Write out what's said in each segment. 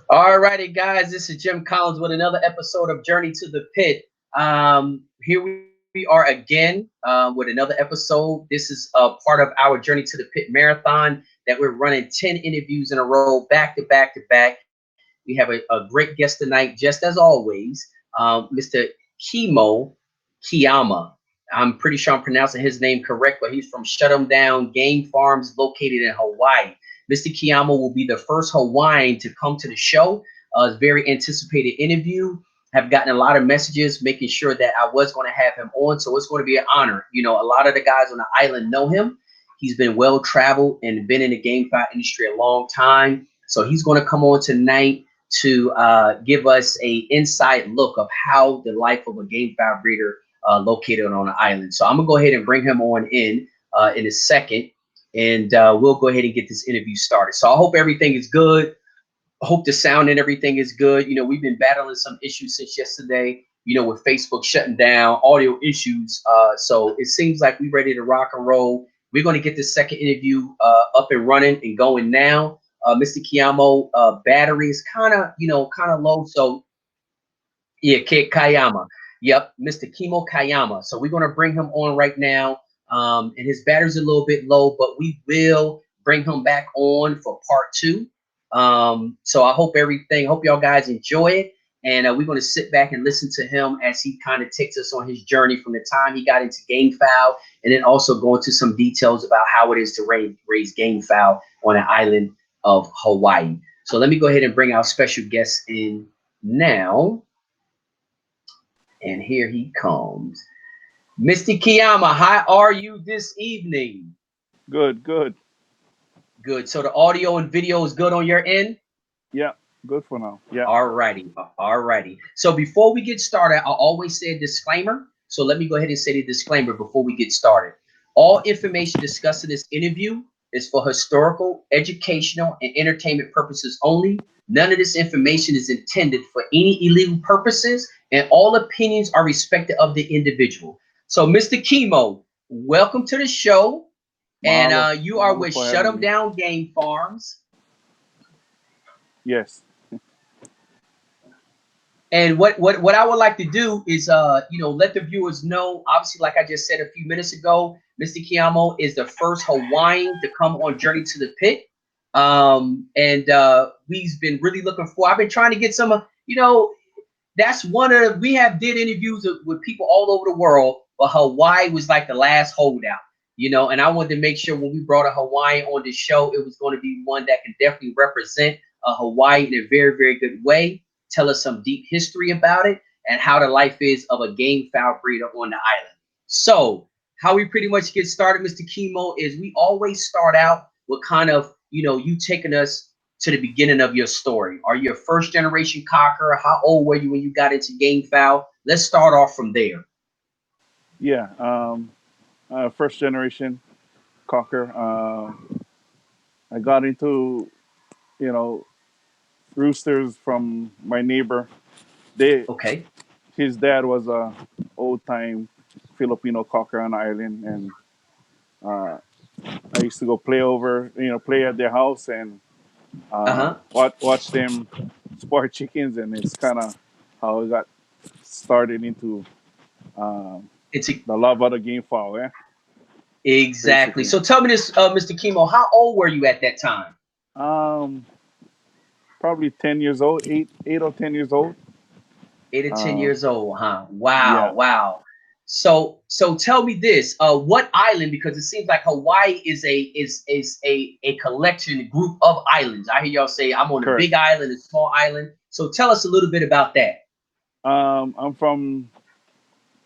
All righty, guys. This is Jim Collins with another episode of Journey to the Pit. Here we are again with another episode. This is part of our Journey to the Pit marathon that we're running 10 interviews in a row, back to back to back. We have a great guest tonight, just as always, Mr. Kimo Kaiama. I'm pretty sure I'm pronouncing his name correct, but he's from Shut 'em Down Game Farms located in Hawaii. Mr. Kaiama will be the first Hawaiian to come to the show. It's a very anticipated interview. Have gotten a lot of messages making sure that I was going to have him on. So it's going to be an honor. You know, a lot of the guys on the island know him. He's been well traveled and been in the GameFi industry a long time. So he's going to come on tonight to give us a inside look of how the life of a GameFi breeder located on the island. So I'm gonna go ahead and bring him on in a second, and we'll go ahead and get this interview started. So I hope everything is good. I hope the sound and everything is good. You know, we've been battling some issues since yesterday. You know, with Facebook shutting down, audio issues. So it seems like we're ready to rock and roll. We're going to get this second interview up and running and going now. Mr. Kaiama, battery is kind of low. So yeah, Kayama. Yep, Mr. Kimo Kaiama. So we're gonna bring him on right now. And his battery's a little bit low, but we will bring him back on for part two. So I hope y'all guys enjoy it. And we're gonna sit back and listen to him as he kind of takes us on his journey from the time he got into Gamefowl, and then also go into some details about how it is to raise Gamefowl on the island of Hawaii. So let me go ahead and bring our special guest in now. And here he comes. Mr. Kaiama, how are you this evening? Good, good. Good. So the audio and video is good on your end? Yeah, good for now. Yeah. All righty. All righty. So before we get started, I always say a disclaimer. So let me go ahead and say the disclaimer before we get started. All information discussed in this interview is for historical, educational, and entertainment purposes only. None of this information is intended for any illegal purposes, and all opinions are respected of the individual. So, Mr. Kimo, welcome to the show. And Mahalo. you are Mahalo with for Shut having 'em me. Down Game Farms. Yes. And what I would like to do is let the viewers know. Obviously, like I just said a few minutes ago, Mr. Kaiama is the first Hawaiian to come on Journey to the Pit. And we've been really looking for. I've been trying to get some that's one of we have did interviews with people all over the world, but Hawaii was like the last holdout. And I wanted to make sure when we brought a Hawaiian on the show, it was going to be one that can definitely represent Hawaii in a very, very good way, tell us some deep history about it, and how the life is of a game fowl breeder on the island. So, how we pretty much get started, Mr. Kimo, is we always start out with kind of, you taking us to the beginning of your story. Are you a first generation cocker? How old were you when you got into Gamefowl? Let's start off from there. Yeah. First generation cocker. I got into, you know, roosters from my neighbor. They, Okay. his dad was a old time Filipino cocker on the island, and uh, I used to go play at their house and Uh-huh. watch them spar chickens, and it's kind of how I got started into um, It's a, the love of the game foul, yeah, exactly. basically. So tell me this, Mr. Kimo, how old were you at that time? Um, Probably 10 years old, eight or 10 years old. 8 to 10 Uh, years old, huh? Wow, yeah, wow. So tell me this, what island, because it seems like Hawaii is a collection group of islands. I hear y'all say I'm on a correct. big island, a small island. So tell us a little bit about that. I'm from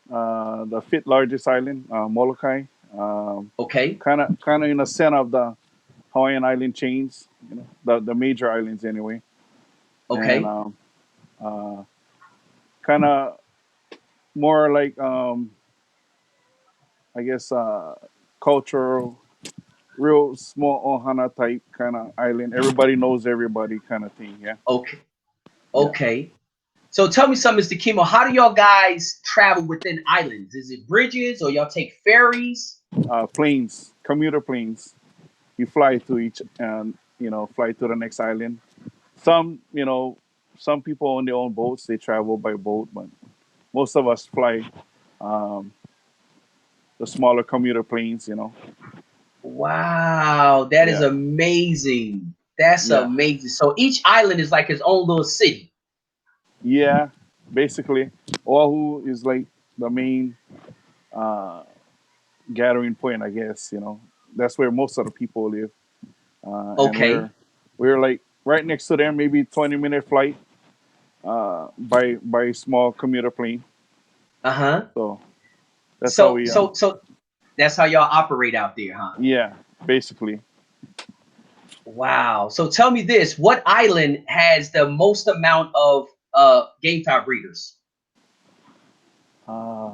the fifth largest island, Molokai. Um, Okay. kind of in the center of the Hawaiian island chains, the major islands anyway, and Okay. uh, kind of more like I guess cultural, real small ohana type kind of island. Everybody knows everybody kind of thing. Yeah, Okay. yeah. Okay. So tell me something, Mr. Kimo. How do y'all guys travel within islands? Is it bridges or y'all take ferries? Planes, commuter planes. You fly to each and fly to the next island some, some people own their own boats. They travel by boat, but most of us fly um, the smaller commuter planes. Wow, that is Yeah, amazing. That's yeah, amazing. So each island is like its own little city. yeah. Basically, Oahu is like the main uh, gathering point, I guess. That's where most of the people live, and we're Okay. we're like right next to them, maybe 20-minute flight by small commuter plane. Uh-huh. So that's how So we so so that's how y'all operate out there, huh? yeah, basically. Wow. So tell me this, what island has the most amount of game fowl breeders? Uh,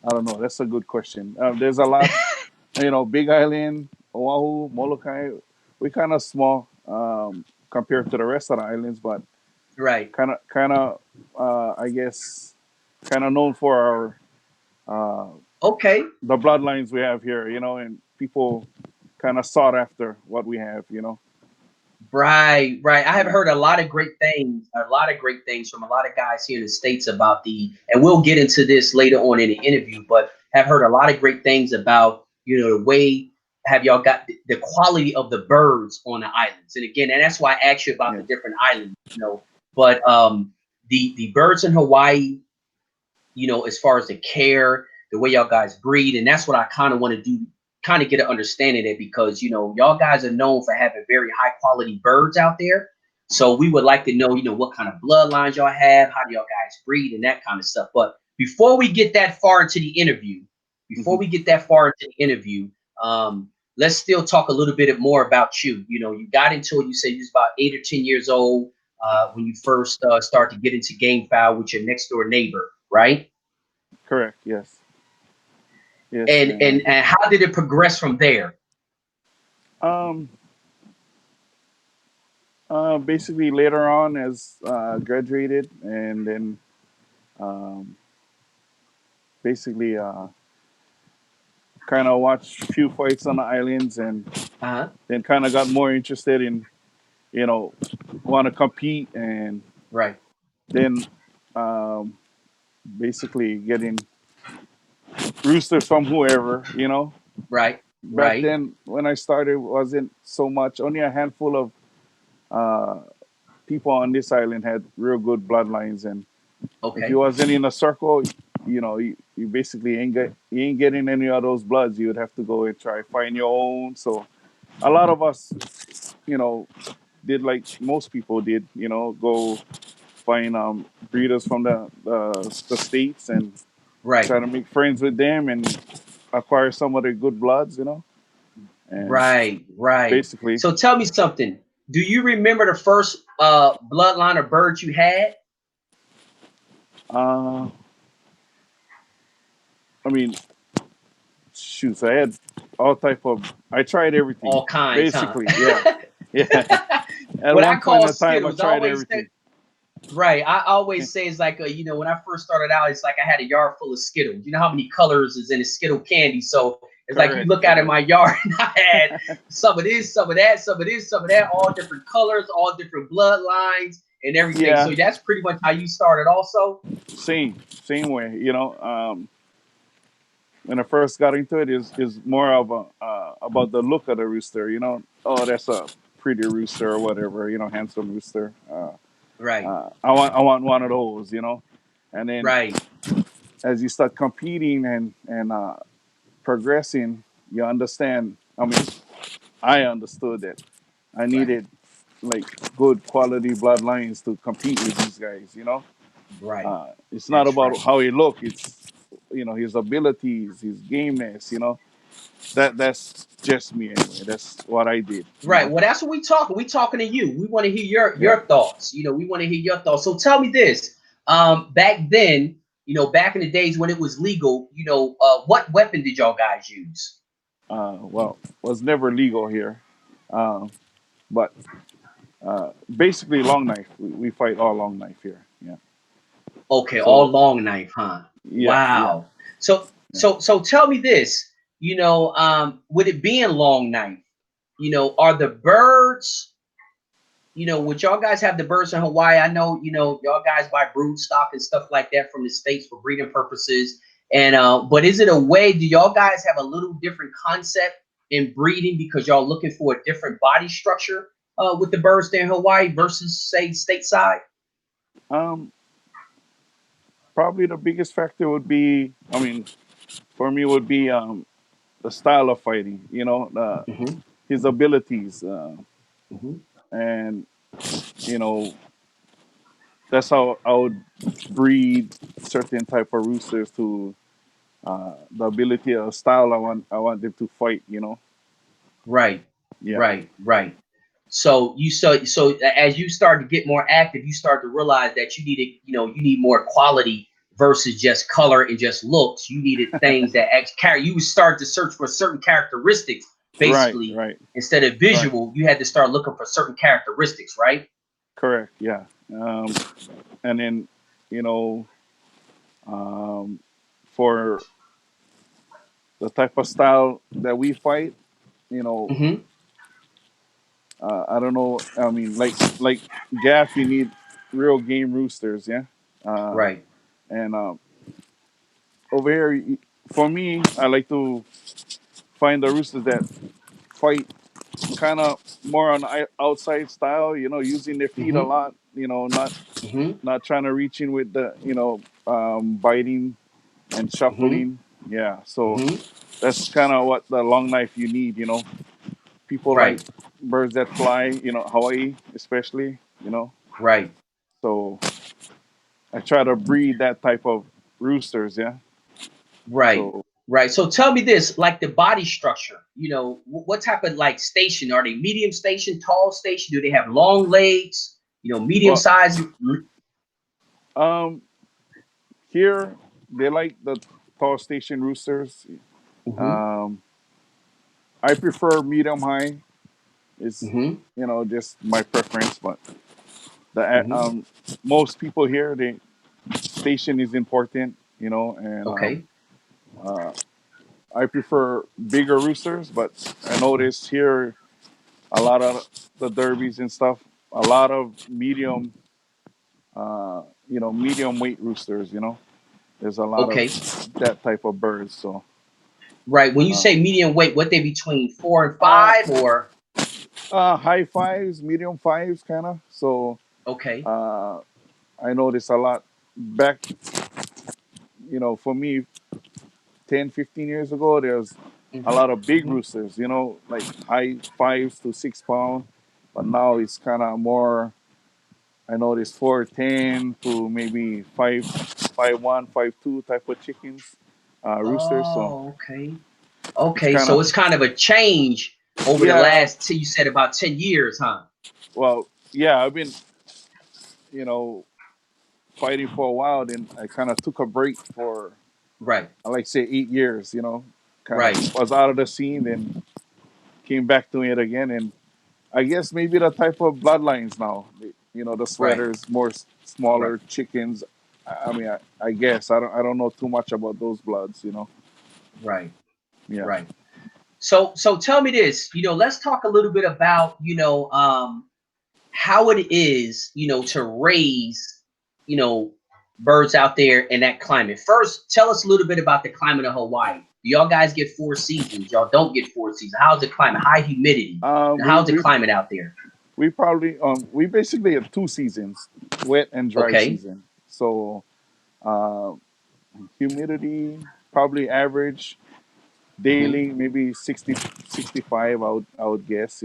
I don't know. That's a good question. There's a lot, Big Island, Oahu, Molokai. We kind of small compared to the rest of the islands, but Right. I guess, kind of known for our uh, Okay. the bloodlines we have here, and people kind of sought after what we have. Right, right. I have Yeah, heard a lot of great things from a lot of guys here in the States about and we'll get into this later on in the interview, but have heard a lot of great things about, the way have y'all got the quality of the birds on the islands. And again, and that's why I asked you about the yes, different islands. But the birds in Hawaii, as far as the care, the way y'all guys breed, and that's what I kind of want to do, kind of get an understanding of it because y'all guys are known for having very high quality birds out there. So we would like to know, what kind of bloodlines y'all have, how do y'all guys breed, and that kind of stuff. But before we get that far into the interview, hmm before we get that far into the interview, let's still talk a little bit more about you. You got into it. You said you was about 8 or 10 years old when you first started to get into game fowl with your next door neighbor, right? correct, yes, yes, And how did it progress from there? um, basically later on as graduated, and then um, basically kind of watched a few fights on the islands, and Uh-huh. then kind of got more interested in you know want to compete, and Right. then um, basically getting roosters from whoever. Right. Back Right. then when I started wasn't so much, only a handful of uh, people on this island had real good bloodlines, and if you Okay. wasn't in a circle, you basically you ain't getting any of those bloods. You would have to go and try find your own. So a lot of us, you know, did like most people did. Go find breeders from the states and Right. try to make friends with them and acquire some of their good bloods. And Right. Right. basically, So tell me something. Do you remember the first bloodline of birds you had? uh, I mean, shoots, I had all type of. I tried everything. All kinds, huh? Basically, yeah, yeah. At What I one point call in time, I Skittles. I tried always everything. Right. I always say it's like when I first started out, it's like I had a yard full of Skittles. You know how many colors is in a Skittle candy? So it's like you Correct, look out in correct. my yard and I had some of this, some of that, some of this, some of that, all different colors, all different bloodlines and everything. Yeah, So that's pretty much how you started also. same way. When I first got into it, is more of about the look of the rooster. Oh, that's a pretty rooster or whatever. Handsome rooster. Right. I want one of those. And then Right. as you start competing and progressing, you understand. I mean, I understood that I Right. needed like good quality bloodlines to compete with these guys. Right. It's not That's about right. how he look. It's his abilities, his gameness. That's just me anyway. That's what I did. Right. Well, that's what we talking. We talking to you. We want to hear your Yeah. your thoughts. We want to hear your thoughts. So tell me this. Back then, back in the days when it was legal, what weapon did y'all guys use? Well, was never legal here, uh, but basically long knife. We fight all long knife here. Yeah. Okay, all So long knife, huh? yeah, yeah, Wow. So yeah. so tell me this. With it being long knife, are the birds? would y'all guys have the birds in Hawaii? I know, y'all guys buy brood stock and stuff like that from the States for breeding purposes. And but is it a way, do y'all guys have a little different concept in breeding because y'all looking for a different body structure with the birds there in Hawaii versus say stateside? Um, Probably the biggest factor would be, I mean, for me would be the style of fighting. Hmm. His abilities, Hmm. and you know that's how I would breed certain type of roosters to the ability of style I want them to fight. Right, Yeah. right. So as you start to get more active, you start to realize that you need more quality versus just color and just looks. You needed things that actually carry. You would start to search for certain characteristics, Right. basically, Right. instead of Right. visual. You had to start looking for certain characteristics, right? Correct. Yeah. And then you know um, for the type of style that we fight, you know, Mm-hmm. I don't know. I mean, like Gaff, you need real game roosters, yeah. Uh, Right. and over here, for me, I like to find the roosters that fight kind of more on outside style. Using their feet a Mm-hmm. lot. Not Mm-hmm. not trying to reach in with the biting and Mm-hmm. shuffling. Yeah, so Mm-hmm. that's kind of what the long knife you need. People like Right. birds that fly. Hawaii especially. Right. So I try to breed that type of roosters. Yeah. Right, So right. So tell me this, like the body structure, what type of like station are they? Medium station, tall station? Do they have long legs? Medium well, size? um, here they like the tall station roosters. Mm-hmm. Um, I prefer medium high. It's Mm-hmm. just my preference, but the Mm-hmm. most people here, the station is important. And Okay. uh, I prefer bigger roosters, but I notice here a lot of the derbies and stuff, a lot of medium weight roosters. There's a lot of Okay. that type of birds. So Right. When you uh, say medium weight, what they between 4 and 5 uh, or high fives, medium fives, kind of. So okay. uh, I notice a lot back. For me, 10, 15 years ago, there's a Mm-hmm. lot of big Mm-hmm. roosters. Like high 5 to 6 pound. But now it's kind of more. I noticed 410 to maybe 5'1", 5'2" type of chickens, roosters. So Oh, okay. it's Okay. kind So of it's kind of a change over the yeah. last, you said about 10 years, huh? Well, yeah, I've been you know fighting for a while. Then I kind of took a break for Right. I like say 8 years. Kind Right. of was out of the scene, then came back to it again, and I guess maybe the type of bloodlines now. The Right. sweaters, more Right. smaller chickens. I mean, I guess I don't know too much about those bloods. Right. Yeah. Right. So tell me this, let's talk a little bit about, how it is, to raise, you know, birds out there in that climate. First, tell us a little bit about the climate of Hawaii. Do y'all guys get 4 seasons? Y'all don't get 4 seasons. How's the climate? High humidity. We How's the we climate out there? we probably we basically have 2 seasons, wet and dry Okay. season. So uh, humidity probably average Hmm. daily maybe 60 65. I would guess.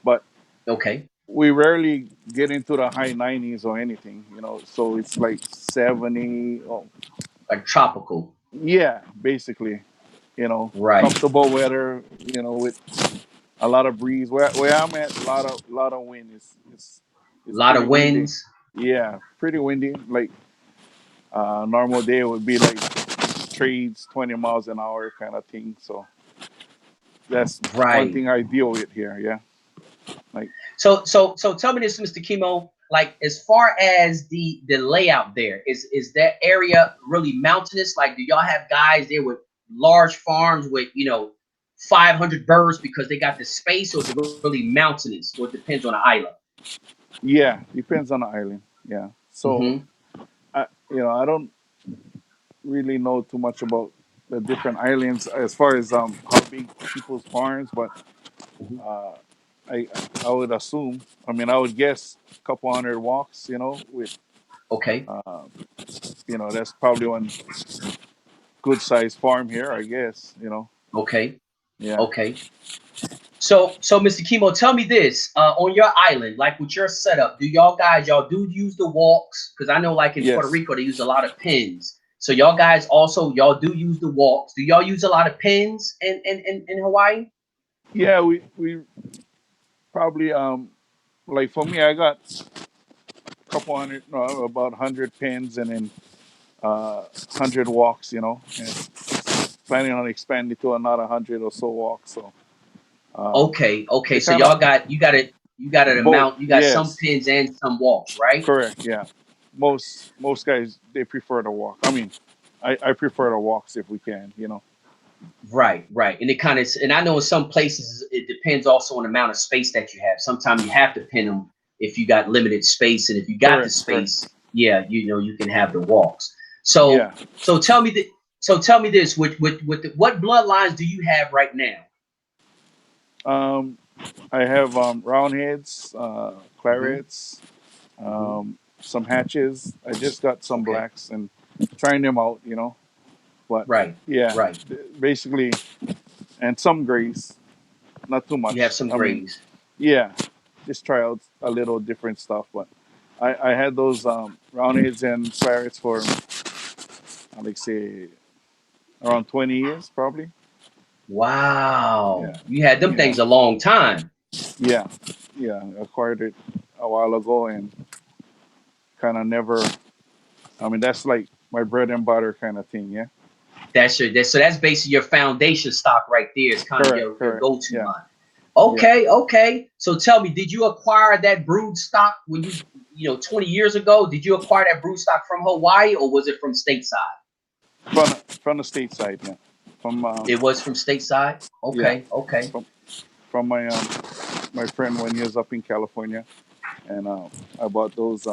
But Okay. we rarely get into the high 90s or anything. So it's like 70. Oh, Like tropical. yeah, basically. Right. Comfortable weather. With a lot of breeze. Where I'm at, a lot of wind. A It's lot pretty of windy. winds. Yeah, pretty windy. Like normal day would be like trades 20 miles an hour kind of thing. So that's one Right. thing I deal with here. Yeah, like So tell me this, Mr. Kimo. Like as far as the layout there, is that area really mountainous? Like, do y'all have guys there with large farms with 500 birds because they got the space, or is it really mountainous, or it depends on the island? Yeah, depends on the island. Yeah. So Mm-hmm. I don't really know too much about the different islands as far as how big people's farms, but Hmm. uh, I I would assume. I mean, I would guess a couple hundred walks. With Okay. uh, that's probably one good sized farm here, I guess. Okay. Yeah. Okay. So Mr. Kimo, tell me this: on your island, like with your setup, do y'all do use the walks? Because I know, like in Puerto Yes. Rico, they use a lot of pins. So y'all do use the walks. Do y'all use a lot of pins in Hawaii? Yeah, we probably like for me, I got a couple hundred, no, about 100 pins, and then 100 walks. And planning on expanding to another 100 or so walks. So Okay, okay. it So kind of you got an both. amount. You got some Yes, pins and some walks, right? correct. Yeah, most guys they prefer to walk. I mean, I prefer to walks if we can. Right, right. And it kind of, and I know in some places it depends also on the amount of space that you have. Sometimes you have to pin them if you got limited space, and if you got the Correct, correct. space, yeah, you can have the walks. So Yeah. so tell me that. So tell me this: what bloodlines do you have right now? Um, I have roundheads, Hmm. clarets, some hatches. I just got some Okay, blacks and trying them out. But right, yeah, right. basically, and some grays, not too You have much. some I mean, grays. yeah, just try out a little different stuff. But I had those roundheads and clarets for, I like say, around 20 years, probably. Wow, Yeah, you had them yeah, things a long time. yeah, yeah. Acquired it a while ago and kind of never. I mean, that's like my bread and butter kind of thing. Yeah. That's basically your foundation stock right there. It's kind of Correct. your Correct. go-to Yeah. line. Yeah. Okay, okay. So tell me, did you acquire that brood stock when you know 20 years ago? Did you acquire that brood stock from Hawaii or was it from stateside? From the state side. Yeah. From It was from stateside. yeah. Okay, okay, From from my friend when he was up in California, and I bought those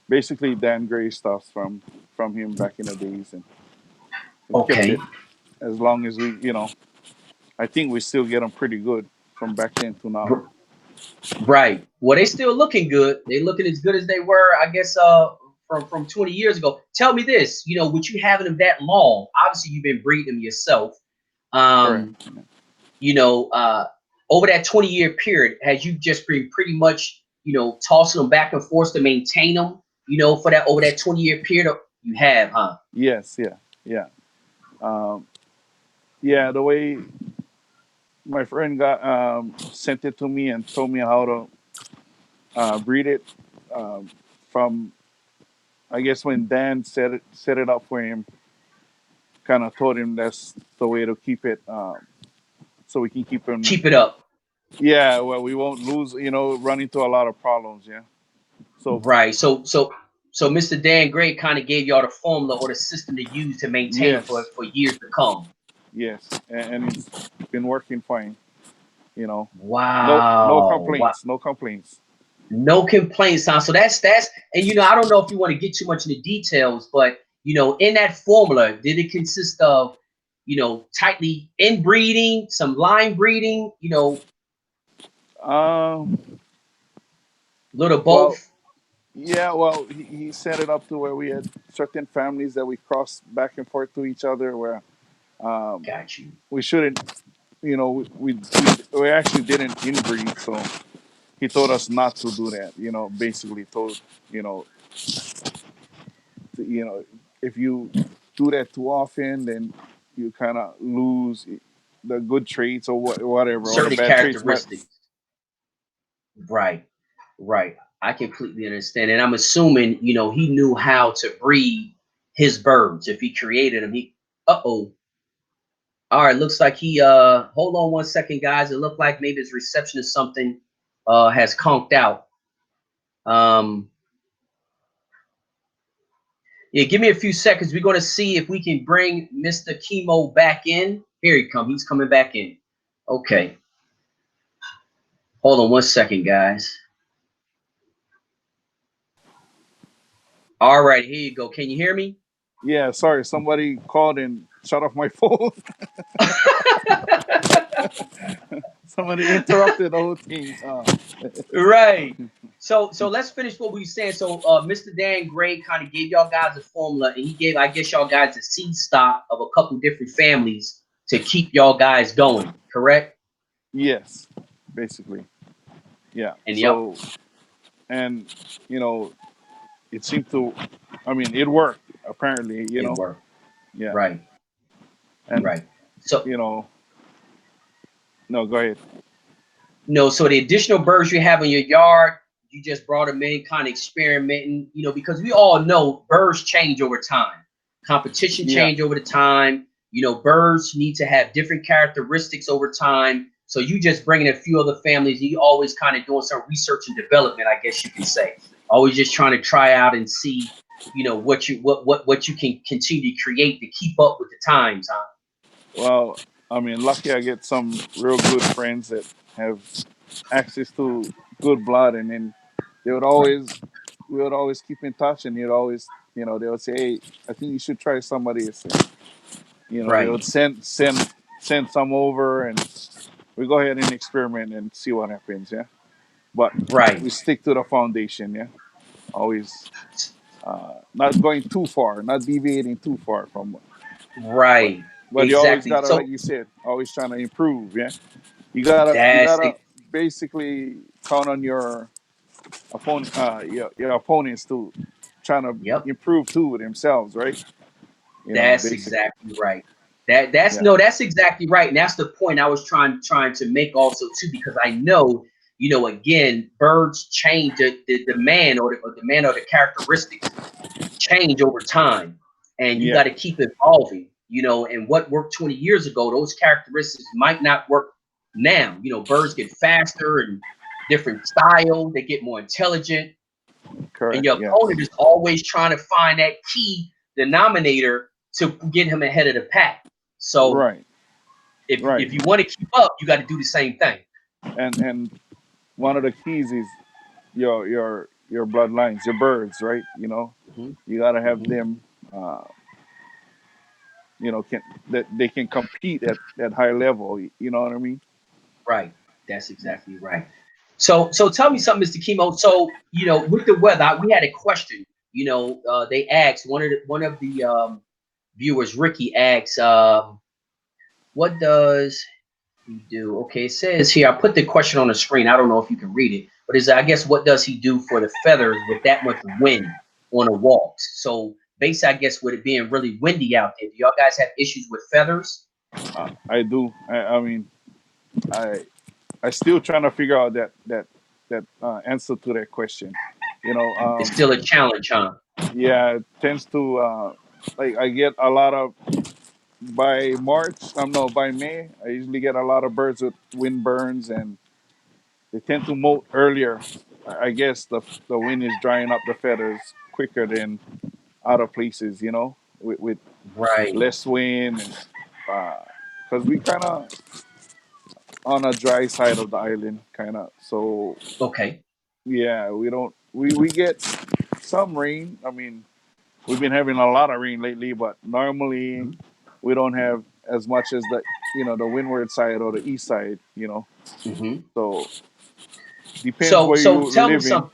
basically Dan Gray stuffs from him back in the days, and we kept it okay. as long as we. I think we still get them pretty good from back then to now. R- right. Well, they still looking good. They looking as good as they were, I guess, from 20 years ago. Tell me this, with you having them that long, obviously you've been breeding them yourself. Um, Correct. you know, uh, over that 20-year period, has you just been pretty much, tossing them back and forth to maintain them, for that over that 20-year period? You have, huh? Yes. Yeah. Yeah. Um, yeah. The way my friend got sent it to me and told me how to breed it um, from I guess when Dan set it up for him, kind of told him that's the way to keep it, so we can keep him. Keep it up. Yeah, well, we won't lose. Run into a lot of problems. Yeah. So Right. So Mr. Dan Gray kind of gave y'all the formula or the system to use to maintain them for, yes, for years to come. yes, and it's been working fine. You know, no Wow. Wow. complaints, no complaints. No complaints, huh? So that's and I don't know if you want to get too much into details, but in that formula, did it consist of, tightly inbreeding, some line breeding, Um, little well, both? yeah, well, he set it up to where we had certain families that we crossed back and forth to each other, where um, Got you. we shouldn't. We actually didn't inbreed, so he told us not to do that. Basically told you know you know if you do that too often, then you kind of lose the good traits or whatever, or the Certain bad traits. But characteristics. Right. Right. I completely understand. And I'm assuming, he knew how to breed his birds. If he created them, uh-oh. All right, looks like he hold on one second, guys. It looked like maybe his reception is something has conked out. Um yeah, give me a few seconds. We're gonna see if we can bring Mr. Kimo back in. Here he come. He's coming back in. Okay. Hold on one second, guys. All right, here you go. Can you hear me? Yeah, sorry, somebody called and shut off my phone. Somebody interrupted the whole thing. Right. So let's finish what we were saying. So Mr. Dan Gray kind of gave y'all guys a formula, and he gave, I guess, y'all guys a seed stock of a couple different families to keep y'all guys going. Correct? Yes, basically. Yeah. And yep, So, and you know, it seemed to. I mean, it worked apparently. it worked. Yeah, Right. and Right. So you know, no, go ahead. no, so the additional birds you have in your yard, you just brought them in, kind of experimenting, because we all know birds change over time. Competition Yeah, change over the time. Birds need to have different characteristics over time. So you just bringing a few other families, you always kind of doing some research and development, I guess you can say. Always just trying to try out and see, what you can continue to create to keep up with the times, huh? well, I mean, lucky I get some real good friends that have access to good blood, and then they would Right. always, we would always keep in touch, and you'd always, they would say, hey, I think you should try somebody. So, they Right. would send some over, and we go ahead and experiment and see what happens. Yeah, but Right. we stick to the foundation. Yeah, always not going too far, not deviating too far from. But Right. you always Exactly. gotta, like So you said, always trying to improve. Yeah, you gotta that's basically count on your opponents to trying to Yep, improve too themselves, right? that's Basically. exactly right. That's Yeah. no, that's exactly right. And that's the point I was trying to make also too, because I know, again, birds change the demand or demand or the characteristics change over time. And you got Yeah. to keep evolving, and what worked 20 years ago, those characteristics might not work now. Birds get faster and different style, they get more intelligent, and Correct. your opponent Yes. is always trying to find that key denominator to get him ahead of the pack. So Right. if Right. you want to keep up, you got to do the same thing. And one of the keys is your bloodlines, your birds, right? Hmm. You gotta have Hmm. them. Uh, can that they can compete at high level. You know what I mean? Right. That's Yeah. exactly right. So tell me something, Mr. Kimo. So with the weather, we had a question. They asked one of the viewers, Ricky, asks, "What does he do?" Okay, it says here. I put the question on the screen. I don't know if you can read it, but I guess, what does he do for the feathers with that much wind on a walks? So basically, I guess, with it being really windy out there, do y'all guys have issues with feathers? I do. I mean, I I still trying to figure out that answer to that question. You know, It's um, still a challenge, huh? yeah, it tends to like I get a lot of by March. No, by May, I usually get a lot of birds with wind burns, and they tend to molt earlier. I guess the wind is drying up the feathers quicker than other places. With Right. less wind, and because we kind of on a dry side of the island, kind of. So Okay. yeah, we don't we get some rain. I mean, we've been having a lot of rain lately, but normally Mhm. we don't have as much as the windward side or the east side. Hmm. So depends So where so you tell me living, something.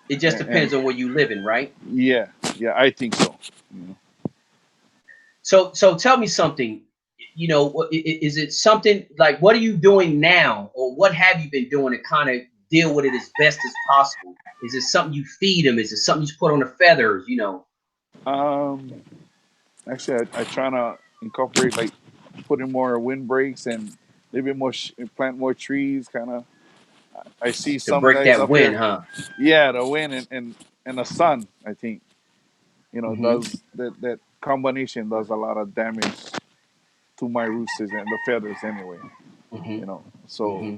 It just and depends on where you live in, right? yeah, yeah, I think so. So tell me something. Is it something like, what are you doing now, or what have you been doing to kind of deal with it as best as possible? Is it something you feed them? Is it something you put on the feathers? Um, Actually, I trying to incorporate like putting more wind breaks and a little bit more plant more trees. Kind of, I see To some break guys that up wind, here. huh? Yeah, the wind and the sun. I think Hmm. does that combination does a lot of damage to my roosters and the feathers anyway. Hmm. So Hmm.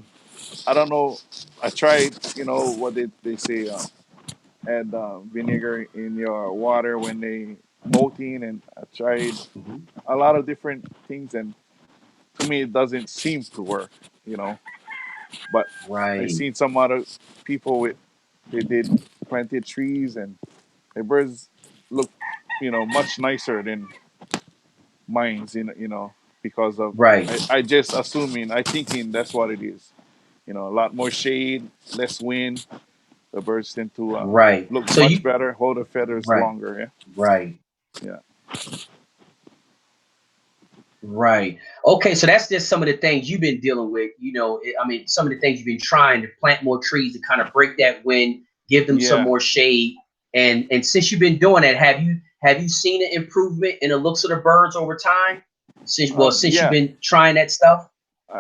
I don't know. I tried. What they say. Add vinegar in your water when they molting, and I tried Hmm. a lot of different things, and to me it doesn't seem to work. You know, but I Right. seen some other people with they did planted trees and the birds look, much nicer than mines. Because of Right, I just assuming, I thinking that's what it is. A lot more shade, less wind. The birds tend to right. look So much you better, hold the feathers right, longer. right. Yeah, Right. Okay, so that's just some of the things you've been dealing with. I mean, some of the things you've been trying to plant more trees to kind of break that wind, give them some yeah, more shade. And since you've been doing that, have you seen an improvement in the looks of the birds over time? Since you've yeah. been trying that stuff.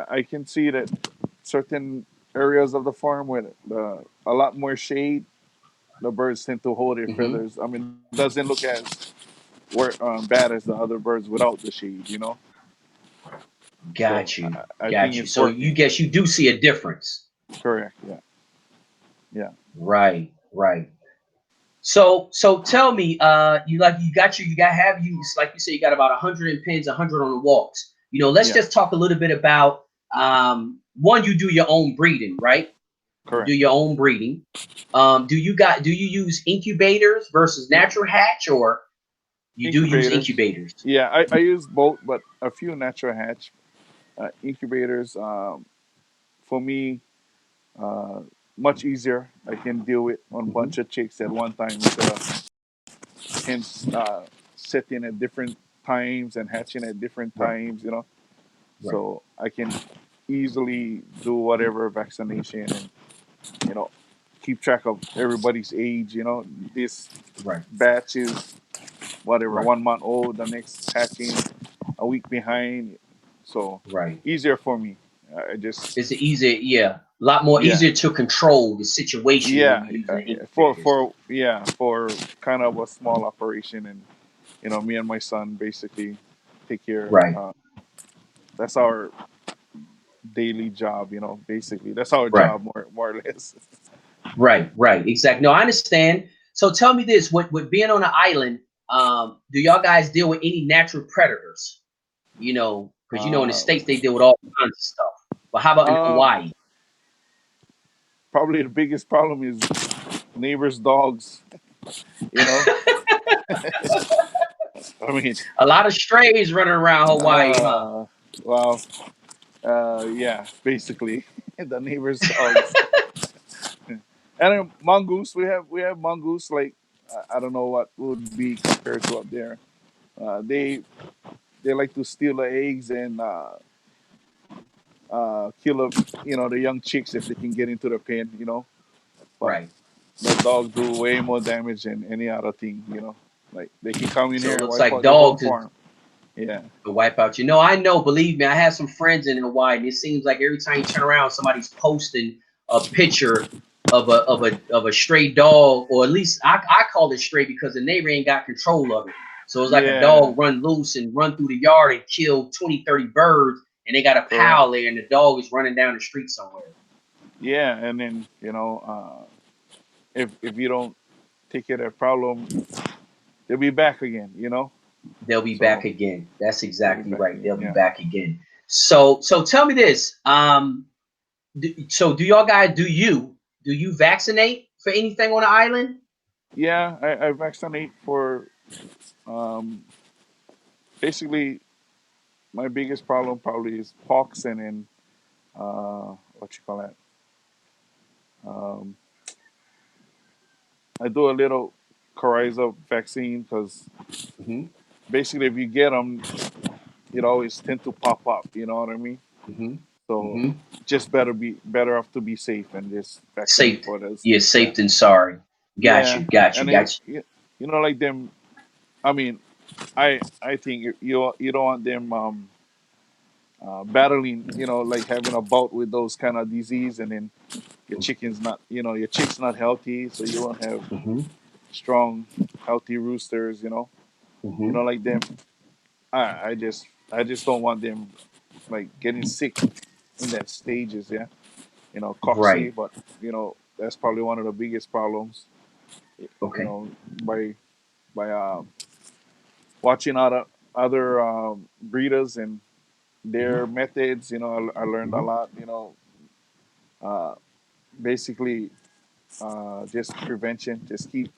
I can see that certain areas of the farm with a lot more shade, the birds tend to hold their Hmm. feathers. I mean, doesn't look as bad as the other birds without the shade. So Got you. I think Got you. it's So you working. guess you do see a difference. Correct. Yeah. Yeah. Right. Right. So tell me, you got have you like you said you got about 100 pins, 100 on the walks. Let's Yeah. just talk a little bit about one. You do your own breeding, right? You do Correct. your own breeding. Do you use incubators versus natural hatch, or you do use Incubators. incubators? Yeah, I use both, but a few natural hatch incubators. For me, uh, much easier. I can deal with one Hmm. bunch of chicks at one time instead of hens setting at different times and hatching at different Right, times. right, So I can easily do whatever vaccination and you know keep track of everybody's age. This right, batch is whatever right, 1 month old, the next hatching a week behind. So right. easier for me. I just It's easier, yeah, a lot more yeah, easier to control the situation when yeah, you're using the for incubators. for kind of a small operation, and me and my son basically take care. Right, That's our daily job. Basically that's our right. job, more or less. Right, right, exactly. No, I understand. So tell me this: with being on an island, do y'all guys deal with any natural predators? Because in the Uh, states they deal with all kinds of stuff. But how about in um, Hawaii? Probably the biggest problem is neighbors' dogs. You know, I mean, A lot of strays running around Hawaii, huh? uh, well, yeah, basically the neighbors' dogs. And then mongoose, we have mongoose. Like I don't know what would be compared to up there. They like to steal the eggs and kill the young chicks if they can get into the pen. But Right. the dogs do way more damage than any other thing. Like they can come in So here it and looks wipe like out your whole dogs is farm. Yeah, to wipe out you. No, I know. Believe me, I have some friends in Hawaii, and it seems like every time you turn around, somebody's posting a picture of a stray dog, or at least I call it stray because the neighbor ain't got control of it. So it's like a yeah, dog run loose and run through the yard and kill 20, 30 birds, and they got a correct. pile there, and the dog is running down the street somewhere. Yeah, and then if you don't take care of that problem, they'll be back again. They'll be back So again. That's they'll be exactly back right. again. They'll be Yeah, back again. So tell me this. So do y'all guys do you vaccinate for anything on the island? yeah. I vaccinate for um, basically my biggest problem probably is pox and then what you call that. Um, I do a little coryza vaccine because Hmm. basically if you get them, it always tend to pop up. You know what I mean? Hmm. So Hmm. just better off to be safe and just vaccinate Safe. for those. Yeah, Yeah, safe than sorry. Got yeah, you. Got you. and then Got you. like them. I mean, I think you don't want them battling. Like having a bout with those kind of disease, and then your chick's not healthy, so you won't have Hmm. strong, healthy roosters. Hmm. Like them. I just don't want them like getting sick in that stages. Yeah, costly, Right. but that's probably one of the biggest problems. You Okay. know, by watching other breeders and their Hmm. methods. I learned a Hmm. lot. Uh, Basically, just prevention. Just keep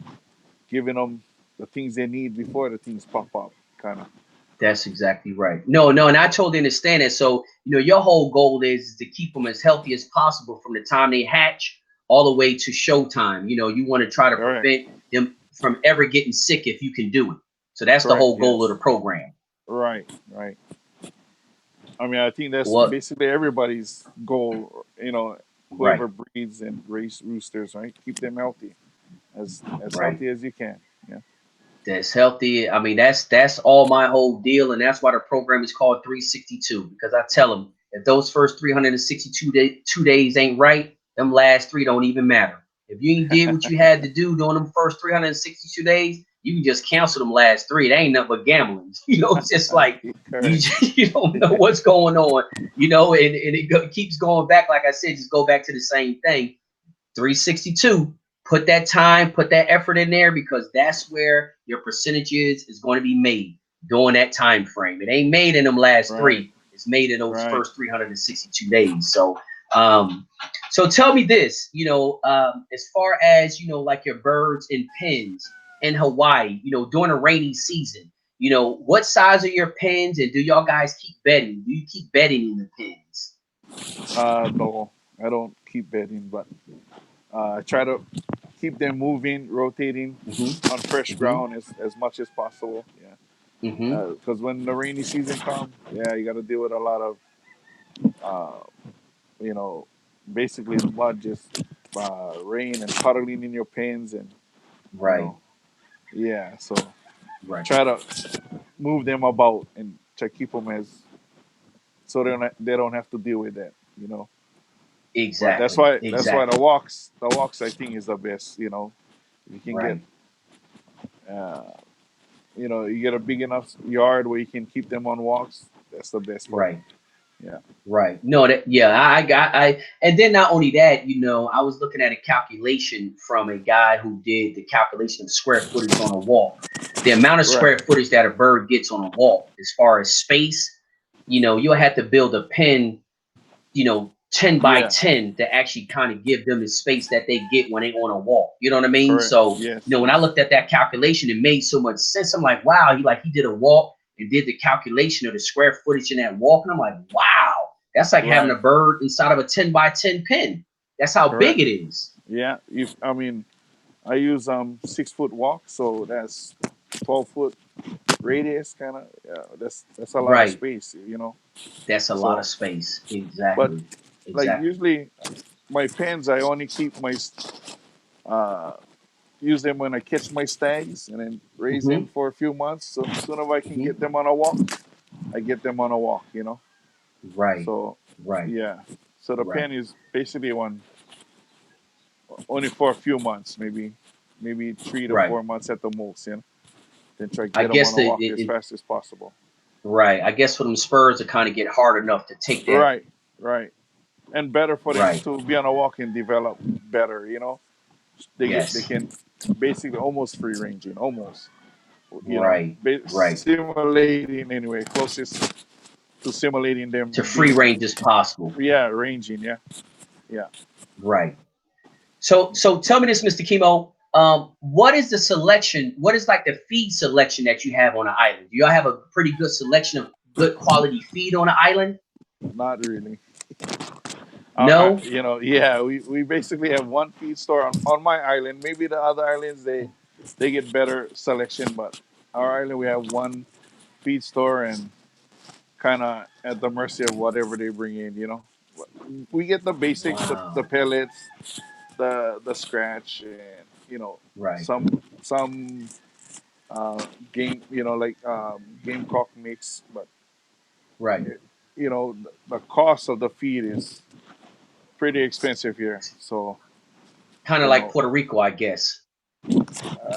giving them the things they need before the things pop up, kind of. That's exactly right. No, no, and I totally understand it. So, your whole goal is to keep them as healthy as possible from the time they hatch all the way to showtime. You want to try to Correct. prevent them from ever getting sick if you can do it. So that's the Correct. whole goal of the Yes. program. Right. Right. I mean, I think that's What? basically everybody's goal. Right, Whoever breeds and raise roosters, right? Keep them healthy, as right. healthy as you can. Yeah. That's healthy. I mean, that's all my whole deal, and that's why the program is called 362. Because I tell them if those first 362 2 days ain't right, them last three don't even matter. If you ain't did what you had to do during them first 362 days, you can just cancel them last three. They ain't nothing but gambling. It's just like you Correct. you don't know what's going on. And it keeps going back. Like I said, just go back to the same thing. 362, put that time, put that effort in there, because that's where your percentages is going to be made during that time frame. It ain't made in them last Right. three. It's made in those Right. first 362 days. Um, so tell me this, as far as, like your birds and pens in Hawaii, during a rainy season, what size are your pens, and do y'all guys keep bedding? Do you keep bedding in the pens? No, I don't keep betting, but I try to keep them moving, rotating Mm-hmm. on fresh Mm-hmm. ground as much as possible. Mm-hmm. Yeah, because when the rainy season comes, yeah, you got to deal with a lot of, uh, you know, basically mud, just rain and puddling in your pens, and you Right. know, yeah. So Right. try to move them about and try to keep them as so they don't have to deal with that. But that's Exactly. why that's why Exactly. the walks I think is the best. You can get Right. uh, you get a big enough yard where you can keep them on walks. That's the best for them. Right. Yeah. Right. No, yeah, and then not only that, I was looking at a calculation from a guy who did the calculation of square footage on a walk. The amount of Right. square footage that a bird gets on a walk, as far as space, you'll have to build a pen, 10 by Yeah. 10 to actually kind of give them the space that they get when they on a walk. You know what I mean? Correct. So, Yes. when I looked at that calculation, it made so much sense. I'm like, wow, he did a walk and did the calculation of the square footage in that walk. And I'm like, wow, that's like having a Right. bird inside of a 10 by 10 pen. That's how big Correct. it is. Yeah. If I mean, I use 6 foot walk, so that's 12 foot radius, kind of. Yeah. That's a lot of Right. space. That's a lot of So, space. but Exactly. like Exactly. usually my pens, I only keep uh use them when I catch my stags and then raise them Hmm. for a few months. So as soon as I can Hmm. get them on a walk, I get them on a walk. Right. So Right. yeah. So the Right. pen is basically one only for a few months, maybe 3 to 4 Right. months at the most. Then try to I get them on guess a the walk as it, fast as possible. right. I guess for them Spurs to kind of get hard enough to take that. Right, right. And better for them Right. to be on a walk and develop better. They Yes. can basically almost free ranging, almost. Right. Right. Simulating anyway, closest to simulating them To being, free range as possible. yeah, ranging, yeah, yeah. Right. So tell me this, Mr. Kimo. What is the selection? What is like the feed selection that you have on the island? Do y'all have a pretty good selection of good quality feed on the island? Not really. No. Yeah, we basically have one feed store on my island. Maybe the other islands they get better selection, but our island we have one feed store and kind of at the mercy of whatever they bring in. We get the basics, the Wow. pellets, the scratch, and Right. some game, like game cock mix, but Right. the cost of the feed is pretty expensive here. So Kind of you like know, Puerto Rico, I guess.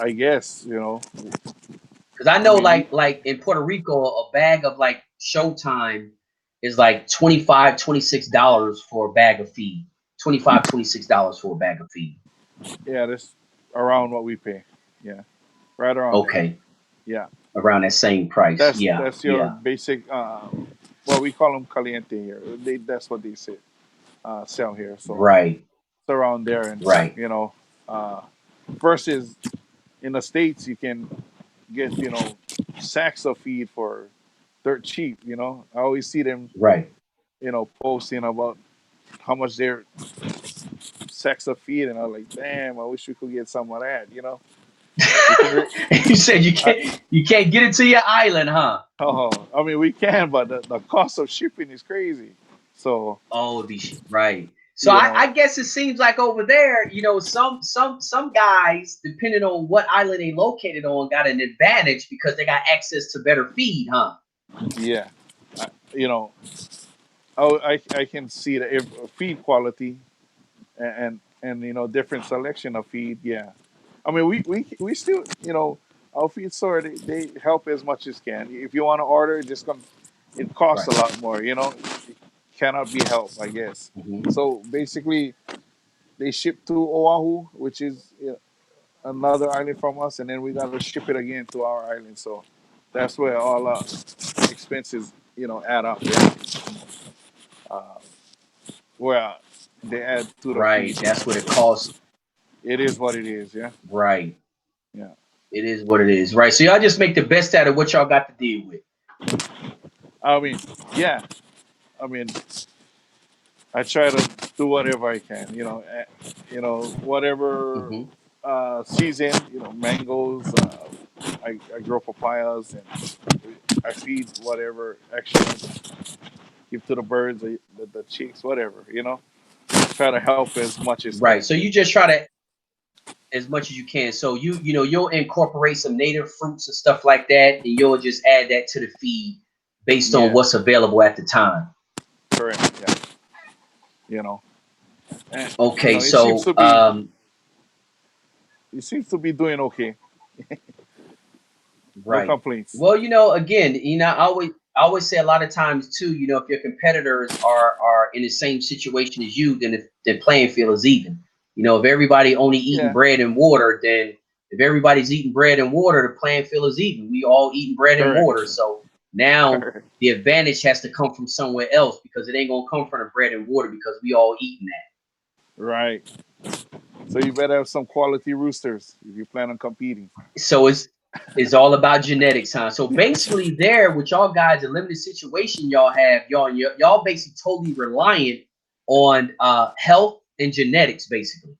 I guess Because I I know, mean, like in Puerto Rico, a bag of like Showtime is like 25, $26 for a bag of feed. 25, $26 for a bag of feed. yeah, that's around what we pay. Yeah, right around there. Okay, Yeah, around that same price. that's Yeah, that's your yeah. basic. Well, we call them caliente here. That's what they say. Sell here. So Right, it's around there, and right, you know, uh, versus in the States you can get, sacks of feed for dirt cheap. I always see them, Right. posting about how much their sacks of feed, and I'm like, damn, I wish we could get some of that. We can. You said I, you can't get it to your island, huh? I mean, we can, but the cost of shipping is crazy. So, Oh, it'd be right. So you I know, guess it seems like over there, some guys, depending on what island they located on, got an advantage because they got access to better feed, huh? yeah, I, you know, I can see the feed quality and different selection of feed. Yeah, I mean we still our feed store they help as much as can. If you want to order, it costs Right. a lot more. It cannot be helped, I guess. Hmm. So basically, they ship to Oahu, which is another island from us, and then we got to ship it again to our island. So that's where all our expenses add up. Yeah, uh, where they add to the feed. Right. That's what it costs. It is what it is. Yeah, Right. yeah. It is what it is. Right. So y'all just make the best out of what y'all got to deal with. I mean, yeah. I mean, I try to do whatever I can. Whatever Hmm. season. Mangoes. I grow papayas, and I feed whatever extra give to the birds, the chicks, whatever. Try to help as much as Right. can. So you just try to as much as you can. So you'll incorporate some native fruits and stuff like that, and you'll just add that to the feed based on Yeah, what's available at the time. correct. Yeah, you know, and Okay, it seems so to be doing okay. No right. complaints. Well, again, I always say a lot of times too, if your competitors are in the same situation as you, then the playing field is even. If everybody only eating Yeah, bread and water, then if everybody's eating bread and water, the playing field is even. We all eating bread and correct. water. So now Correct. the advantage has to come from somewhere else because it ain't gonna come from the bread and water because we all eating that. Right. So you better have some quality roosters if you plan on competing. So it's all about genetics, huh? So basically, there with y'all guys, the limited situation y'all have, y'all basically totally reliant on health and genetics, basically.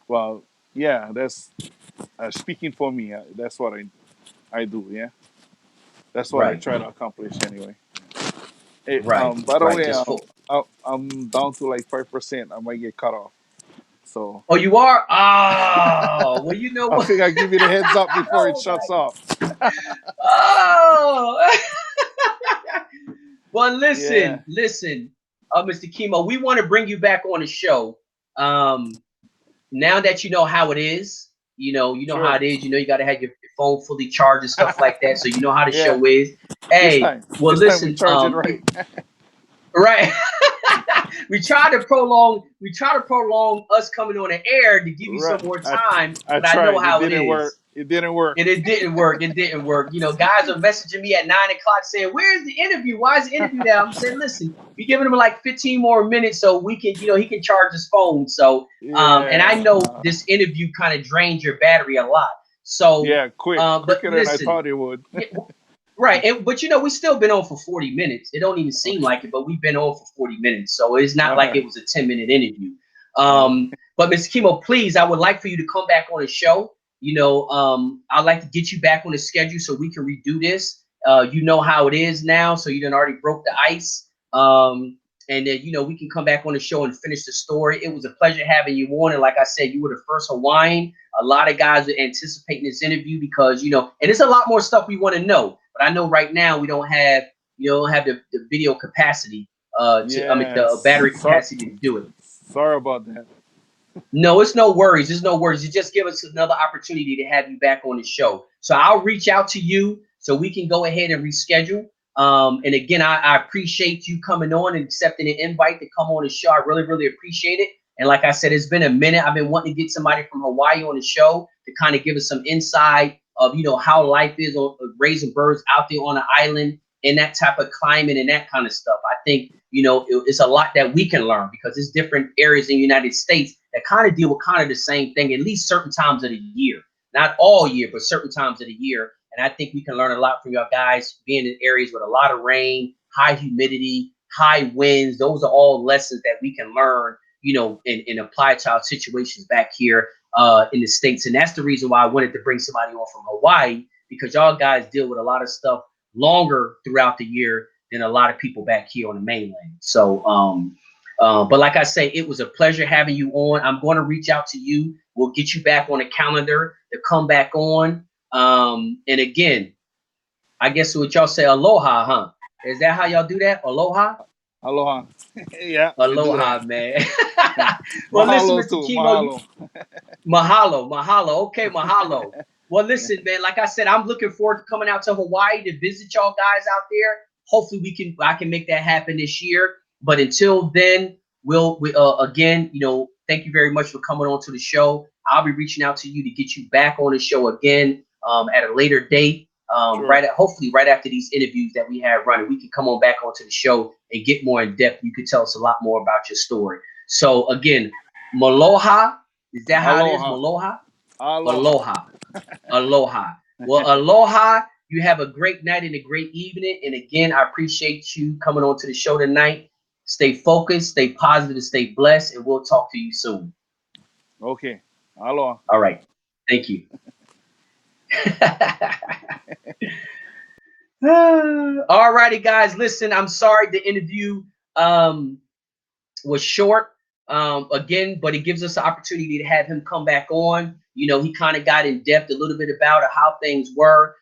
Well, yeah, that's speaking for me. That's what I do. Yeah, that's what I Right, try to accomplish anyway. Hey, right, by the right. way, Just for I'm down to like 5%. I might get cut off. So oh, you are. Oh, well, you know I what? think I give you the heads up before it Oh shuts my. off. Oh. Well, Yeah, listen, Mr. Kimo, we want to bring you back on the show. Um, now that you know how it is, you know how sure. it is. You got to have your phone fully charged and stuff like that, so you know how the Yeah, show is. this Hey, time, well, this time we listen, charge it right. right. we try to prolong us coming on the air to give you Right. some more I time, I but I know tried. It how it didn't work. is. It didn't work. And it didn't work. It didn't work. Guys are messaging me at 9 o'clock saying, "Where's the interview? Why is the interview now?" I'm saying, "Listen, we giving him like 15 more minutes so we can, he can charge his phone." So, and I know Yeah. this interview kind of drains your battery a lot. So, Yeah, but quicker than I listen, thought it would. yeah, right. But we still been on for 40 minutes. It don't even seem like it, but we've been on for 40 minutes. So it's not All like right. it was a 10-minute interview. Uh, But Mr. Kimo, please, I would like for you to come back on the show. I'd like to get you back on the schedule so we can redo this. You know how it is now, so you done already broke the ice. And then we can come back on the show and finish the story. It was a pleasure having you on, and like I said, you were the first Hawaiian. A lot of guys are anticipating this interview because and it's a lot more stuff we want to know. But I know right now we don't have the video capacity the yes. battery capacity to do it. Sorry about that. No, it's no worries. It's no worries. You just give us another opportunity to have you back on the show. So I'll reach out to you so we can go ahead and reschedule. And again, I appreciate you coming on and accepting an invite to come on the show. I really, really appreciate it. And like I said, it's been a minute. I've been wanting to get somebody from Hawaii on the show to kind of give us some insight of how life is on raising birds out there on an island in that type of climate and that kind of stuff. I think it's a lot that we can learn because it's different areas in the United States that kind of deal with kind of the same thing at least certain times of the year. not all year, but certain times of the year. And I think we can learn a lot from y'all guys being in areas with a lot of rain, high humidity, high winds. Those are all lessons that we can learn, and apply to our situations back here in the States. And that's the reason why I wanted to bring somebody on from Hawaii, because y'all guys deal with a lot of stuff longer throughout the year than a lot of people back here on the mainland. So, but like I say, it was a pleasure having you on. I'm going to reach out to you. We'll get you back on the calendar to come back on. And again, I guess what y'all say, aloha, huh? Is that how y'all do that? Aloha? Aloha. Yeah, we do Aloha, that. man. Well, listen, Mahalo Mr. too. Kimo, Mahalo. mahalo, mahalo. Okay, mahalo. Well, Yeah. listen, man. Like I said, I'm looking forward to coming out to Hawaii to visit y'all guys out there. Hopefully, I can make that happen this year. But until then, we again, thank you very much for coming on to the show. I'll be reaching out to you to get you back on the show again at a later date. Sure. Hopefully right after these interviews that we have running, we can come on back onto the show and get more in depth. You could tell us a lot more about your story. So again, Maloha, is that how it is? Aloha. Maloha? Aloha. Aloha. Aloha. Well, aloha. You have a great night and a great evening. And again, I appreciate you coming on to the show tonight. Stay focused, stay positive, and stay blessed. And we'll talk to you soon. Okay. Aloha. All right. Thank you. All righty, guys. Listen, I'm sorry the interview um, was short again, but it gives us the opportunity to have him come back on. He kind of got in depth a little bit about how things were.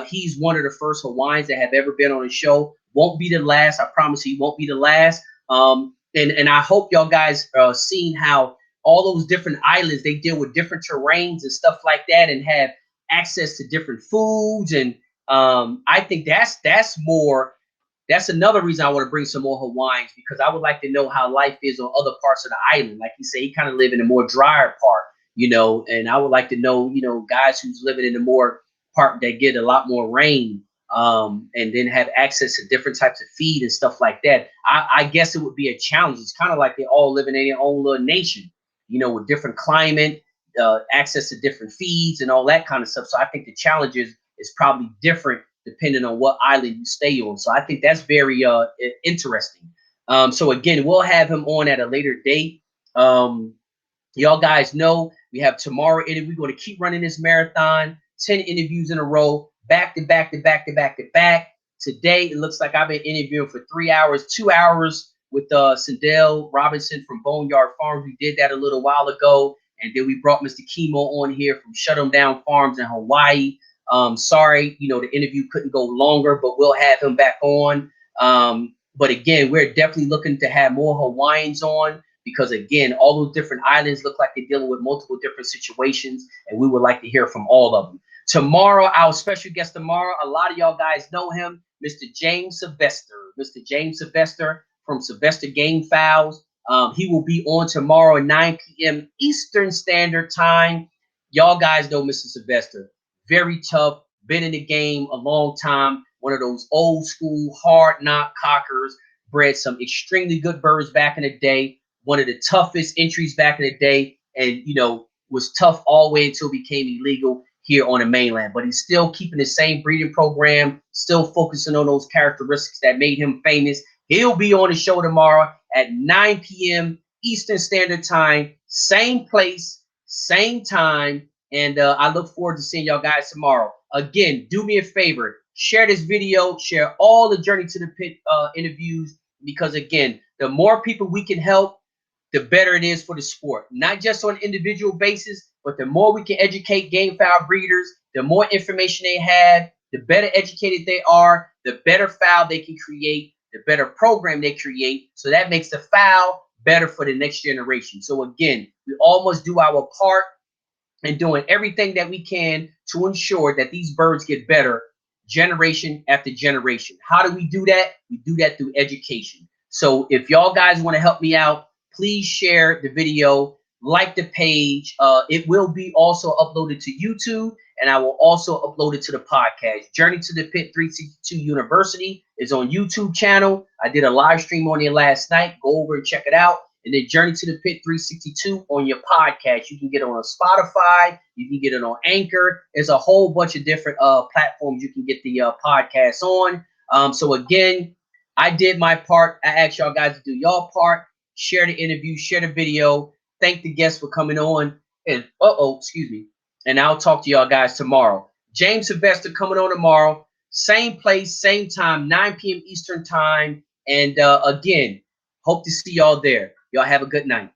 He's one of the first Hawaiians that have ever been on a show. Won't be the last. I promise you, he won't be the last. And I hope y'all guys seen how all those different islands, they deal with different terrains and stuff like that, and have access to different foods. And I think that's another reason I want to bring some more Hawaiians, because I would like to know how life is on other parts of the island. Like you say, he kind of live in a more drier part, and I would like to know, guys who's living in the more part that get a lot more rain, and then have access to different types of feed and stuff like that. I guess it would be a challenge. It's kind of like they all living in their own little nation, with different climate, access to different feeds and all that kind of stuff. So I think the challenges is probably different depending on what island you stay on. So I think that's very interesting. So again, we'll have him on at a later date. Y'all guys know we have tomorrow in it. We're going to keep running this marathon, 10 interviews in a row, back to back to back to back to back. Today, it looks like I've been interviewing for 3 hours, 2 hours with Sindel Robinson from Boneyard Farms. We did that a little while ago. And then we brought Mr. Kimo on here from Shut 'em Down Farms in Hawaii. Sorry, the interview couldn't go longer, but we'll have him back on. But again, we're definitely looking to have more Hawaiians on, because again, all those different islands look like they're dealing with multiple different situations, and we would like to hear from all of them. Tomorrow, our special guest tomorrow, a lot of y'all guys know him, Mr. James Sylvester. Mr. James Sylvester from Sylvester Gamefowl. He will be on tomorrow at 9 p.m. Eastern Standard Time. Y'all guys know Mr. Sylvester. Very tough, been in the game a long time. One of those old school hard knock cockers. Bred some extremely good birds back in the day. One of the toughest entries back in the day, and was tough all the way until it became illegal here on the mainland. But he's still keeping the same breeding program, still focusing on those characteristics that made him famous. He'll be on the show tomorrow at 9 p.m. Eastern Standard Time, same place, same time. And I look forward to seeing y'all guys tomorrow. Again, do me a favor. Share this video. Share all the Journey to the Pit interviews. Because, again, the more people we can help, the better it is for the sport. Not just on an individual basis, but the more we can educate gamefowl breeders, the more information they have, the better educated they are, the better fowl they can create, the better program they create. So that makes the fowl better for the next generation. So, again, we all must do our part and doing everything that we can to ensure that these birds get better generation after generation. How do we do that? We do that through education. So if y'all guys want to help me out, please share the video, like the page. It will be also uploaded to YouTube, and I will also upload it to the podcast. Journey to the Pit 362 University is on YouTube channel. I did a live stream on it last night. Go over and check it out. and then Journey to the Pit 362 on your podcast. You can get it on Spotify. You can get it on Anchor. There's a whole bunch of different platforms you can get the podcast on. So again, I did my part. I asked y'all guys to do y'all part. Share the interview. Share the video. Thank the guests for coming on. And excuse me. And I'll talk to y'all guys tomorrow. James Sylvester coming on tomorrow. Same place, same time, 9 p.m. Eastern time. And again, hope to see y'all there. Y'all have a good night.